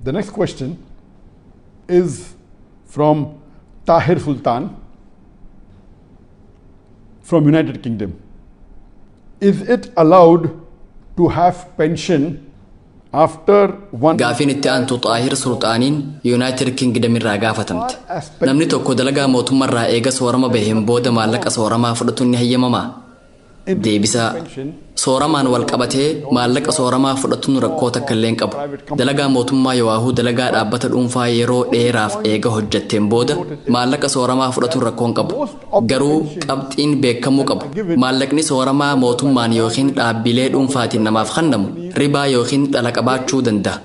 The next question is from Tahir Sultan from United Kingdom. Is it allowed to have pension after one... Gaafiin itti aantu Xaahir Sultaaniin United Kingdom irraa gaafatamte. Namni tokko dalagaa mootummaarraa eega soorama baheen booda maallaqa sooramaa fudhatuun ni hayyamamaa? Deebisaa sooramaan wal qabatee maallaqa sooramaa fudhatuun rakkoo takka illee hin qabu. Dalagaa mootummaa yoo dalagaa dhaabbata dhuunfaa yeroo dheeraaf eega hojjetteen booda maallaqa sooramaa fudhatuun rakkoo hin qabu. Garuu qabxiin beekamuu qabu. Maallaqni sooramaa mootummaan yookiin dhaabbilee dhuunfaatiin namaaf kennamu ribaa yookiin dhala qabaachuu danda'a.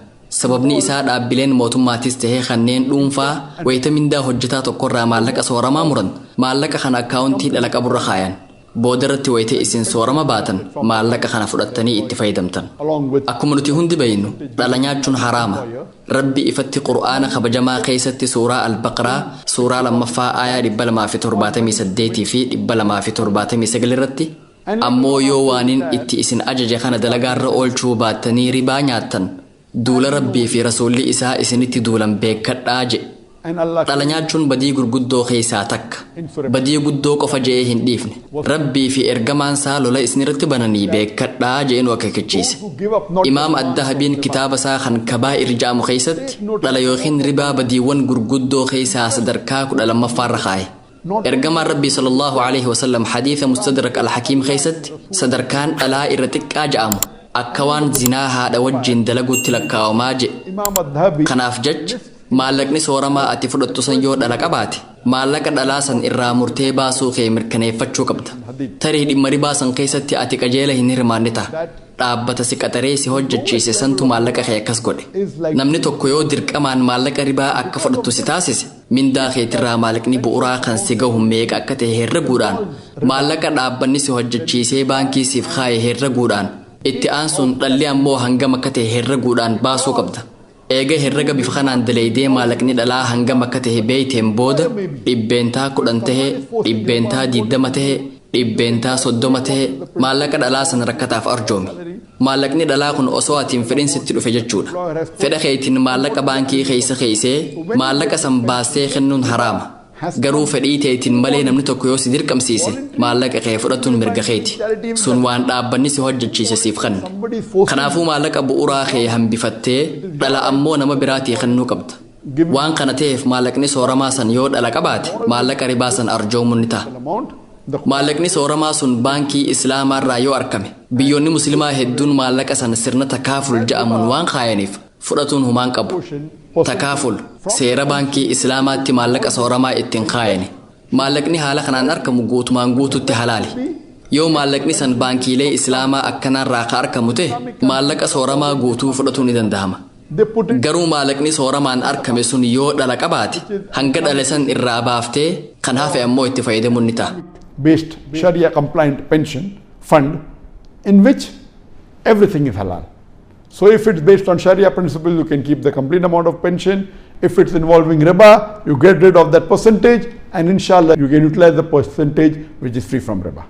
Sababni isaa dhaabbileen mootummaatis tahee kanneen dhuunfaa wayita mindaa hojjetaa tokkorraa maallaqa sooramaa muran maallaqa kana akkaawuntii dhala qaburra kaayan. Boodarratti wayite isin soorama baatan maallaqa kana fudhattanii itti fayyadamtan. Akkuma nuti hundi beeynu dhala nyaachuun haraama. Rabbi ifatti Qur'aana kabajamaa keessatti suuraa Al-Baqraa suuraa 2ffaa aayaa 278 fi 279 irratti ammoo yoo waanin itti isin ajaje kana dalagaarra oolchuu baattanii ribaa nyaattan duula Rabbii fi Rasuulli isaa isinitti duulan beekadhaa jedhe. Dhala nyaachuun badii gurguddoo keessaa takka. Badii guddoo qofa je'ee hin dhiifne. Rabbii fi ergamaan isaa lola isinirratti bananii beekadhaa je'ee nu akeekachiise. Imaam Addahabiin kitaaba isaa kan Kabaa'ir jedhamu keessatti dhala yookiin ribaa badiiwwan gurguddoo keessaa sadarkaa 12ffaarra kaa'e. Ergamaan Rabbii sallallahu alaihi wasallam hadiisa Mustadrak al-Hakiim keessatti sadarkaan dhalaa irra xiqqaa jedhamu akka waan zinaa haadha wajjin dalaguutti lakkaawamaa jedhe. Kanaaf jecha maallaqni sooramaa ati fudhattu san yoo dhala qabaate maallaqa dhalaa san irraa murtee baasuu kee mirkaneeffachuu qabda. Tarii dhimma ribaa san keessatti ati qajeela hin hirmaanne ta'a. Dhaabbata si qaxaree si hojjechiise santu maallaqa kee akkas godhe. Namni tokko yoo dirqamaan maallaqa ribaa akka fudhattu si taasise mindaa keetirraa maallaqni bu'uuraa kan si gahu meeqa akka ta'e herreguudhaan maallaqa dhaabbanni si hojjechiisee baankii siif kaa'e herreguudhaan itti aansuun dhalli ammoo hangam akka ta'e herreguudhaan baasuu qabda. Eega herrega bifa kanaan daleeydee maallaqni dhalaa hangam akka ta'e beeyteen booda dhibbeentaa 10 tahe dhibbeentaa 20 tahe dhibbeentaa 30 tahe maallaqa dhalaa san rakkataaf arjoomi. Maallaqni dhalaa kun osoo atiin fedhin sitti dhufe jechuudha. Fedha keetiin maallaqa baankii keessa keessee maallaqa san baastee kennuun haraama. Garuu fedhii teetiin malee namni tokko yoo si dirqamsiise maallaqa kee fudhatuun mirga keeti. Sun waan dhaabbanni si hojjechiise siif kenne. Kanaafuu maallaqa bu'uuraa kee hambifattee dhala ammoo nama biraatii kennuu qabda. Waan kana ta'eef maallaqni sooramaa san yoo dhala qabaate maallaqa ribaa san arjoomuun ni ta'a. Maallaqni sooramaa sun baankii islaamaarraa yoo argame biyyoonni musliimaa hedduun maallaqa san sirna takaaful jedhamuun waan kaayaniif fudhatuun humaan qabu. Takaaful seera baankii islaamaatti maallaqa sooramaa ittiin kaayani. Maallaqni haala kanaan argamu guutumaan guututti halaali. Yoo maallaqni san baankiilee islaamaa akkanarraa ka argamu ta'e maallaqa sooramaa guutuu fudhatuu ni danda'ama. Garuu maallaqni sooramaan argame sun yoo dhala qabaate hanga dhale san irraa baaftee kan hafe ammoo itti fayyadamuun ni ta'a. Based Sharia compliant pension fund in which everything is halal. So if it's based on Sharia principles, you can keep the complete amount of pension. If it's involving riba, you get rid of that percentage, and inshallah you can utilize the percentage which is free from riba.